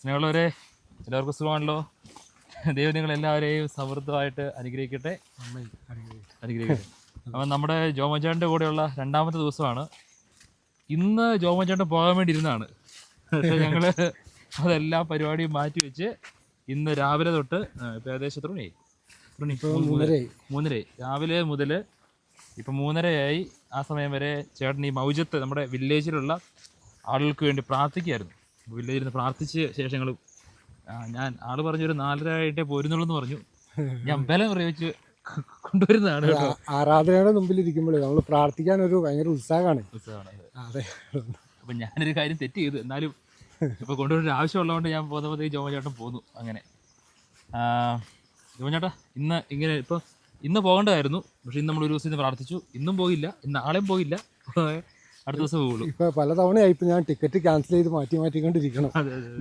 സ്നേഹമുള്ളവരെ, എല്ലാവർക്കും സുഖമാണല്ലോ. ദൈവം നിങ്ങളെല്ലാവരെയും സമൃദ്ധമായിട്ട് അനുഗ്രഹിക്കട്ടെ. അനുഗ്രഹിക്കട്ടെ. അപ്പം നമ്മുടെ ജോമോൻചേട്ടൻ്റെ കൂടെയുള്ള രണ്ടാമത്തെ ദിവസമാണ്. ഇന്ന് ജോമോൻചേട്ടൻ പോകാൻ വേണ്ടി ഇരുന്നാണ്. പക്ഷേ ഞങ്ങൾ അതെല്ലാം പരിപാടിയും മാറ്റി വെച്ച് ഇന്ന് രാവിലെ തൊട്ട് ഇപ്പം ഏകദേശം 3:30 രാവിലെ മുതൽ ഇപ്പം 3:30 ആ സമയം വരെ ചേട്ടൻ ഈ മൗജത്ത് നമ്മുടെ വില്ലേജിലുള്ള ആളുകൾക്ക് വേണ്ടി പ്രാർത്ഥിക്കുകയായിരുന്നു. വില്ലേജിൽ നിന്ന് പ്രാർത്ഥിച്ച ശേഷം ഞാൻ ആള് പറഞ്ഞൊരു 4:30 പോരുന്നുള്ളൂ എന്ന് പറഞ്ഞു. ഞാൻ ബലം പ്രയോഗിച്ച് കൊണ്ടുവരുന്നതാണ്. ആരാധനയുടെ മുമ്പിൽ ഇരിക്കുമ്പോഴേ നമ്മൾ പ്രാർത്ഥിക്കാൻ ഒരു ഭയങ്കര ഉത്സാഹമാണ്. അതെ. അപ്പം ഞാനൊരു കാര്യം തെറ്റ് ചെയ്തു. എന്നാലും ഇപ്പോൾ കൊണ്ടുവരൊരു ആവശ്യമുള്ളതുകൊണ്ട് ഞാൻ പോകുന്നപ്പോഴത്തേക്ക് ജോമോൻചേട്ടൻ പോന്നു. അങ്ങനെ ജോമോൻചേട്ടാ, ഇന്ന് പോകേണ്ടതായിരുന്നു. പക്ഷെ ഇന്ന് നമ്മൾ ഒരു ദിവസം ഇന്ന് പ്രാർത്ഥിച്ചു. ഇന്നും പോയില്ല, നാളെയും പോയില്ല, അടുത്ത ദിവസം പോകുള്ളൂ. ഇപ്പൊ പലതവണയായി ഇപ്പൊ ഞാൻ ടിക്കറ്റ് ക്യാൻസൽ ചെയ്ത് മാറ്റിക്കൊണ്ടിരിക്കണം.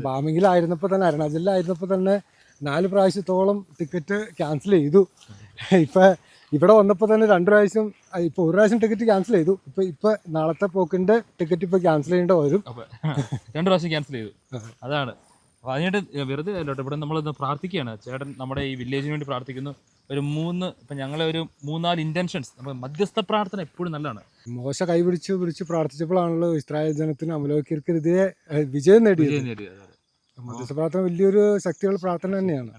ബാമിങ്ങിലായിരുന്നപ്പോൾ തന്നെ, അരുണാചലിലായിരുന്നപ്പോൾ തന്നെ 4 പ്രാവശ്യത്തോളം ടിക്കറ്റ് ക്യാൻസൽ ചെയ്തു. ഇപ്പൊ ഇവിടെ വന്നപ്പോൾ തന്നെ 2 പ്രാവശ്യം, ഇപ്പൊ 1 പ്രാവശ്യം ടിക്കറ്റ് ക്യാൻസൽ ചെയ്തു. ഇപ്പൊ നാളത്തെ പോക്കിന്റെ ടിക്കറ്റ് ഇപ്പൊ ക്യാൻസൽ ചെയ്യേണ്ട വരും. 2 പ്രാവശ്യം ക്യാൻസൽ ചെയ്തു. അതാണ്. അപ്പോൾ അതിനായിട്ട് വെറുതെ അല്ലോട്ടെ, ഇവിടെ നമ്മളിന്ന് പ്രാർത്ഥിക്കുകയാണ്. ചേട്ടൻ നമ്മുടെ ഈ വില്ലേജിന് വേണ്ടി പ്രാർത്ഥിക്കുന്നു. ഇപ്പം ഞങ്ങളെ ഒരു 3-4 ഇൻറ്റൻഷൻസ്, നമ്മൾ മധ്യസ്ഥ പ്രാർത്ഥന എപ്പോഴും നല്ലതാണ്. മോശ കൈപിടിച്ച് പ്രാർത്ഥിച്ചപ്പോഴാണല്ലോ ഇസ്രായേൽ ജനത്തിന് അമലോക്യർക്കെതിരെ വിജയം നേടിയത്. മധ്യസ്ഥ പ്രാർത്ഥന വലിയൊരു ശക്തിയുള്ള പ്രാർത്ഥന തന്നെയാണ്.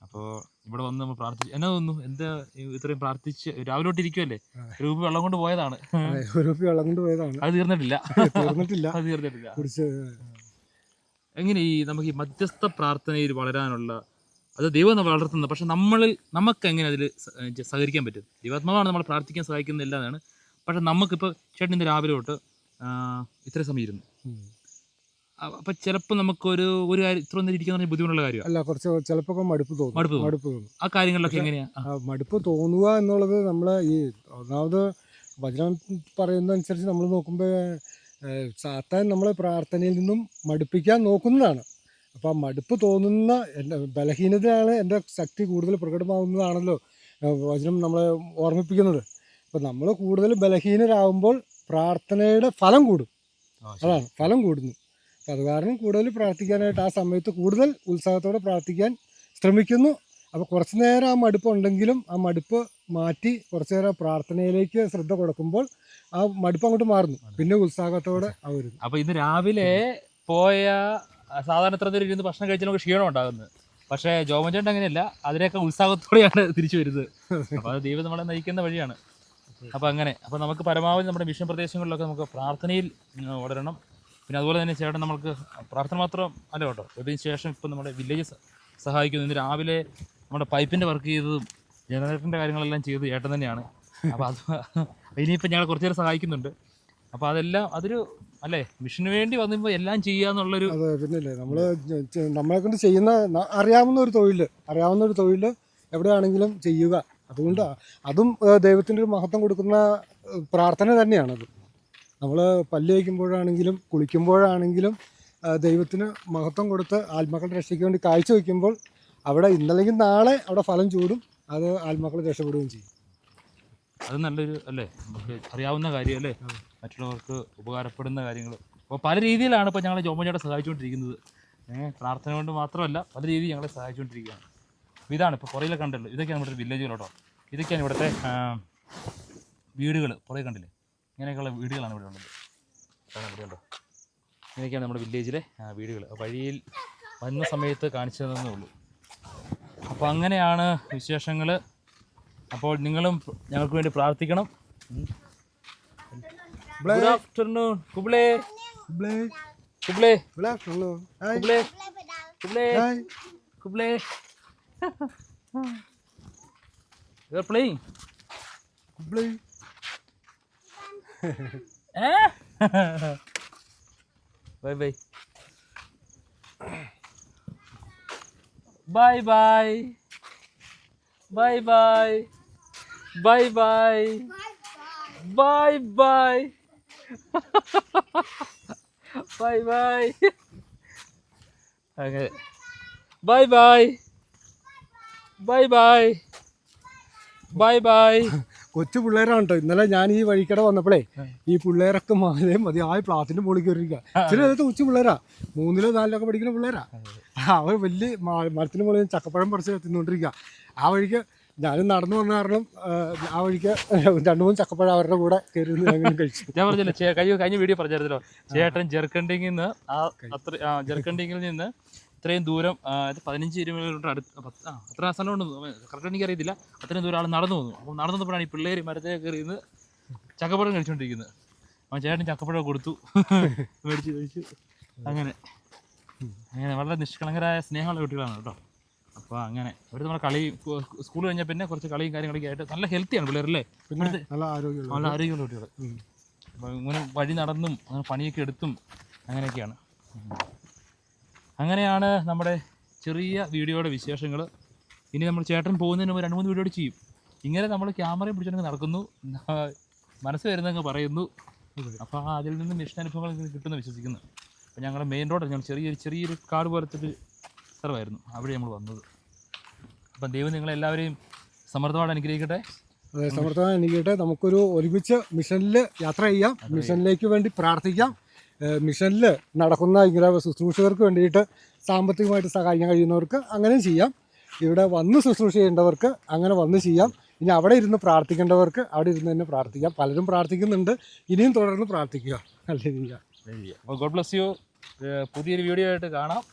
അപ്പോൾ ഇവിടെ വന്ന് നമ്മൾ പ്രാർത്ഥിച്ചു. എന്നാ തോന്നുന്നു? എന്താ ഇത്രയും പ്രാർത്ഥിച്ച് രാവിലെ തൊട്ട് ഇരിക്കുമല്ലേ? ഒരു കുപ്പി വെള്ളം കൊണ്ട് പോയതാണ്. അത് തീർന്നിട്ടില്ല. എങ്ങനെ നമുക്ക് ഈ മധ്യസ്ഥ പ്രാർത്ഥനയിൽ വളരാനുള്ള, അത് ദൈവം നമ്മൾ വളർത്തുന്നത്, പക്ഷെ നമുക്ക് എങ്ങനെ അതിൽ സഹകരിക്കാൻ പറ്റും? ദൈവാത്മാവാണ് നമ്മൾ പ്രാർത്ഥിക്കാൻ സഹായിക്കുന്ന എല്ലാതാണ്. പക്ഷെ നമുക്കിപ്പോൾ ചേട്ടൻ ഇന്ന് രാവിലെ തൊട്ട് ഇത്ര സമയം ഇരുന്നു. അപ്പം ചിലപ്പോൾ നമുക്കൊരു കാര്യം ഇത്ര ഒന്നും ഇരിക്കുന്ന ബുദ്ധിമുട്ടുള്ള കാര്യമാണ്. അല്ല, കുറച്ച് ചിലപ്പോൾ മടുപ്പ് തോന്നും. ആ കാര്യങ്ങളിലൊക്കെ എങ്ങനെയാണ് മടുപ്പ് തോന്നുക എന്നുള്ളത്? നമ്മൾ ഈ ഒന്നാമത് വചനം പറയുന്നതനുസരിച്ച് നമ്മൾ നോക്കുമ്പോൾ സാത്താൻ നമ്മളെ പ്രാർത്ഥനയിൽ നിന്നും മടുപ്പിക്കാൻ നോക്കുന്നതാണ്. അപ്പോൾ ആ മടുപ്പ് തോന്നുന്ന എൻ്റെ ബലഹീനതയാണ് എൻ്റെ ശക്തി കൂടുതൽ പ്രകടമാകുന്നതാണല്ലോ വചനം നമ്മളെ ഓർമ്മിപ്പിക്കുന്നത്. അപ്പോൾ നമ്മൾ കൂടുതൽ ബലഹീനരാകുമ്പോൾ പ്രാർത്ഥനയുടെ ഫലം കൂടും. അതാണ്, ഫലം കൂടുന്നു. അപ്പോൾ അത് കാരണം കൂടുതൽ പ്രാർത്ഥിക്കാനായിട്ട് ആ സമയത്ത് കൂടുതൽ ഉത്സാഹത്തോടെ പ്രാർത്ഥിക്കാൻ ശ്രമിക്കുന്നു. അപ്പോൾ കുറച്ച് നേരം ആ മടുപ്പ് ഉണ്ടെങ്കിലും ആ മടുപ്പ് മാറ്റി കുറച്ച് നേരം പ്രാർത്ഥനയിലേക്ക് ശ്രദ്ധ കൊടുക്കുമ്പോൾ ആ മടുപ്പ് അങ്ങോട്ട് മാറുന്നു. പിന്നെ ഉത്സാഹത്തോടെ വരുന്നു. അപ്പോൾ ഇന്ന് രാവിലെ പോയ സാധാരണ ഇത്ര നേരം ഇരുന്ന് ഭക്ഷണം കഴിച്ചാൽ നമുക്ക് ക്ഷീണം ഉണ്ടാകുന്നത്. പക്ഷേ ജോമോൻചേട്ടൻ അങ്ങനെയല്ല, അതിനൊക്കെ ഉത്സാഹത്തോടെയാണ് തിരിച്ചു വരുന്നത്. അപ്പോൾ അത് ദൈവം നമ്മളെ നയിക്കുന്ന വഴിയാണ്. അപ്പോൾ അപ്പോൾ നമുക്ക് പരമാവധി നമ്മുടെ മിഷൻ പ്രദേശങ്ങളിലൊക്കെ നമുക്ക് പ്രാർത്ഥനയിൽ വളരണം. പിന്നെ അതുപോലെ തന്നെ ചേട്ടൻ നമ്മൾക്ക് പ്രാർത്ഥന മാത്രം അല്ല കേട്ടോ, ഇതിന് ശേഷം ഇപ്പം നമ്മുടെ വില്ലേജ് സഹായിക്കുന്നു. ഇന്ന് രാവിലെ നമ്മുടെ പൈപ്പിൻ്റെ വർക്ക് ചെയ്തതും ജനറേറ്ററിൻ്റെ കാര്യങ്ങളെല്ലാം ചെയ്തത് ചേട്ടൻ തന്നെയാണ്. അപ്പോൾ ഇനിയിപ്പോൾ ഞങ്ങൾ കുറച്ച് നേരം സഹായിക്കുന്നുണ്ട്. അപ്പോൾ അതൊരു അല്ലേ, മിഷന് വേണ്ടി വന്നുമ്പോൾ എല്ലാം ചെയ്യാന്നുള്ളൊരു. അതെ, പിന്നല്ലേ നമ്മളെ കൊണ്ട് ചെയ്യുന്ന അറിയാവുന്ന ഒരു തൊഴിൽ എവിടെയാണെങ്കിലും ചെയ്യുക. അതുകൊണ്ട് അതും ദൈവത്തിൻ്റെ ഒരു മഹത്വം കൊടുക്കുന്ന പ്രാർത്ഥന തന്നെയാണത്. നമ്മൾ പല്ല് വയ്ക്കുമ്പോഴാണെങ്കിലും കുളിക്കുമ്പോഴാണെങ്കിലും ദൈവത്തിന് മഹത്വം കൊടുത്ത് ആത്മാക്കളുടെ രക്ഷയ്ക്ക് വേണ്ടി കാഴ്ച വയ്ക്കുമ്പോൾ അവിടെ ഇന്നല്ലെങ്കിൽ നാളെ അവിടെ ഫലം ചൂടും. അത് ആത്മാക്കൾ രക്ഷപ്പെടുകയും ചെയ്യും. അത് നല്ലൊരു അല്ലേ, നമുക്ക് അറിയാവുന്ന കാര്യം അല്ലേ, മറ്റുള്ളവർക്ക് ഉപകാരപ്പെടുന്ന കാര്യങ്ങൾ. അപ്പോൾ പല രീതിയിലാണ് ഇപ്പോൾ ഞങ്ങളെ ജോമോൻചേട്ടൻ സഹായിച്ചുകൊണ്ടിരിക്കുന്നത്. പ്രാർത്ഥന കൊണ്ട് മാത്രമല്ല, പല രീതിയിൽ ഞങ്ങളെ സഹായിച്ചുകൊണ്ടിരിക്കുകയാണ്. അപ്പോൾ ഇതാണ് ഇപ്പോൾ പുറകിലെ കണ്ടല്ലോ, ഇതൊക്കെയാണ് ഇവിടുത്തെ വില്ലേജുകൾ കേട്ടോ. ഇതൊക്കെയാണ് ഇവിടുത്തെ വീടുകൾ. പുറകെ കണ്ടില്ലേ, ഇങ്ങനെയൊക്കെയുള്ള വീടുകളാണ് ഇവിടെ ഉള്ളത്. ഇവിടെ ഉണ്ടോ, ഇങ്ങനെയൊക്കെയാണ് നമ്മുടെ വില്ലേജിലെ വീടുകൾ. വഴിയിൽ വന്ന സമയത്ത് കാണിച്ചു തന്നേ ഉള്ളൂ. അപ്പോൾ അങ്ങനെയാണ് വിശേഷങ്ങൾ. അപ്പോൾ നിങ്ങളും ഞങ്ങൾക്ക് വേണ്ടി പ്രാർത്ഥിക്കണം. Good afternoon Kumble. You are playing. Bye bye. Bye bye. Bye bye. Bye bye. Bye bye. Bye bye. Okay. Bye bye. Bye bye. Bye bye. കൊച്ചു പിള്ളേരാണ് കേട്ടോ. ഇന്നലെ ഞാൻ ഈ വഴിക്കടെ വന്നപ്പോഴേ ഈ പിള്ളേരൊക്കെ മതിയായ പ്ലാത്തിന്റെ മുകളിൽ കയറിയിരിക്കുക. ഇച്ചിരി നേരത്തെ കൊച്ചു പിള്ളേരാ, 3-ോ 4-ലോ പഠിക്കുന്ന പിള്ളേരാ. അവർ വലിയ മരത്തിന് മുകളിൽ ചക്കപ്പഴം പറിച്ച് തിന്നുകൊണ്ടിരിക്കുക. ആ വഴിക്ക് ഞാനും നടന്നു വന്ന കാരണം ആ വഴിക്ക് 2-3 ചക്കപ്പഴം അവരുടെ കൂടെ കയറി അങ്ങനെ കഴിച്ചു. ഞാൻ പറഞ്ഞില്ല, കഴിഞ്ഞ വീഡിയോ പറഞ്ഞായിരുന്നല്ലോ, ചേട്ടൻ ജെർക്കണ്ടിങ്ങിൽ നിന്ന് ജെർക്കണ്ടിങ്ങിൽ നിന്ന് ഇത്രയും ദൂരം 15-20 കിലോമീറ്റർ അത്ര സ്ഥലം ഉണ്ട്, കറക്റ്റ് എനിക്കറിയത്തില്ല. അത്രയും ദൂരം ആൾ നടന്നു വന്നു. അപ്പോൾ നടന്നു വന്നപ്പോഴാണ് ഈ പിള്ളേർ മരത്തെ കയറിയിരുന്ന് ചക്കപ്പഴം കഴിച്ചുകൊണ്ടിരിക്കുന്നത്. അപ്പോൾ ചേട്ടൻ ചക്കപ്പഴം കൊടുത്തു, മേടിച്ച് കഴിച്ചു. അങ്ങനെ വളരെ നിഷ്കളങ്കരായ സ്നേഹമുള്ള കുട്ടികളാണ് കേട്ടോ. അപ്പോൾ അങ്ങനെ അവർ നമ്മുടെ കളി സ്കൂൾ കഴിഞ്ഞാൽ പിന്നെ കുറച്ച് കളിയും കാര്യങ്ങളൊക്കെ ആയിട്ട് നല്ല ഹെൽത്തിയാണ് പിള്ളേരല്ലേ, പിന്നെ നല്ല ആരോഗ്യമുള്ള കുട്ടികൾ. അപ്പോൾ ഇങ്ങനെ വഴി നടന്നും അങ്ങനെ പണിയൊക്കെ എടുത്തും അങ്ങനെയൊക്കെയാണ്. അങ്ങനെയാണ് നമ്മുടെ ചെറിയ വീഡിയോയുടെ വിശേഷങ്ങൾ. ഇനി നമ്മൾ ചേട്ടൻ പോകുന്നതിന് മുമ്പ് 2-3 വീഡിയോ ചെയ്യും. ഇങ്ങനെ നമ്മൾ ക്യാമറയും പിടിച്ചിട്ട് നടക്കുന്നു, മനസ്സ് വരുന്നങ്ങ് പറയുന്നു. അപ്പോൾ അതിൽ നിന്ന് മിഷനനുഭവങ്ങൾ കിട്ടുമെന്ന് വിശ്വസിക്കുന്നു. അപ്പോൾ ഞങ്ങളുടെ മെയിൻ റോഡ് ഞങ്ങൾ ചെറിയൊരു കാട് പോലത്തെ ഒരു സ്ഥലമായിരുന്നു, അവിടെ നമ്മൾ വന്നത്. അപ്പം ദൈവം നിങ്ങളെല്ലാവരെയും സമൃദ്ധമായിട്ട് അനുഗ്രഹിക്കട്ടെ. അതെ, സമൃദ്ധമായി അനുഗ്രഹിക്കട്ടെ. നമുക്കൊരു ഒരുമിച്ച് മിഷനിൽ യാത്ര ചെയ്യാം, മിഷനിലേക്ക് വേണ്ടി പ്രാർത്ഥിക്കാം. മിഷനിൽ നടക്കുന്ന ഇങ്ങനെ ശുശ്രൂഷകർക്ക് വേണ്ടിയിട്ട് സാമ്പത്തികമായിട്ട് സഹായിക്കാൻ കഴിയുന്നവർക്ക് അങ്ങനെ ചെയ്യാം. ഇവിടെ വന്ന് ശുശ്രൂഷ ചെയ്യേണ്ടവർക്ക് അങ്ങനെ വന്ന് ചെയ്യാം. ഇനി അവിടെ ഇരുന്ന് പ്രാർത്ഥിക്കേണ്ടവർക്ക് അവിടെ ഇരുന്ന് തന്നെ പ്രാർത്ഥിക്കാം. പലരും പ്രാർത്ഥിക്കുന്നുണ്ട്, ഇനിയും തുടർന്ന് പ്രാർത്ഥിക്കുക. നല്ല രീതിയിൽ. അപ്പോൾ ഗോഡ് ബ്ലസ് യു. പുതിയൊരു വീഡിയോ ആയിട്ട് കാണാം.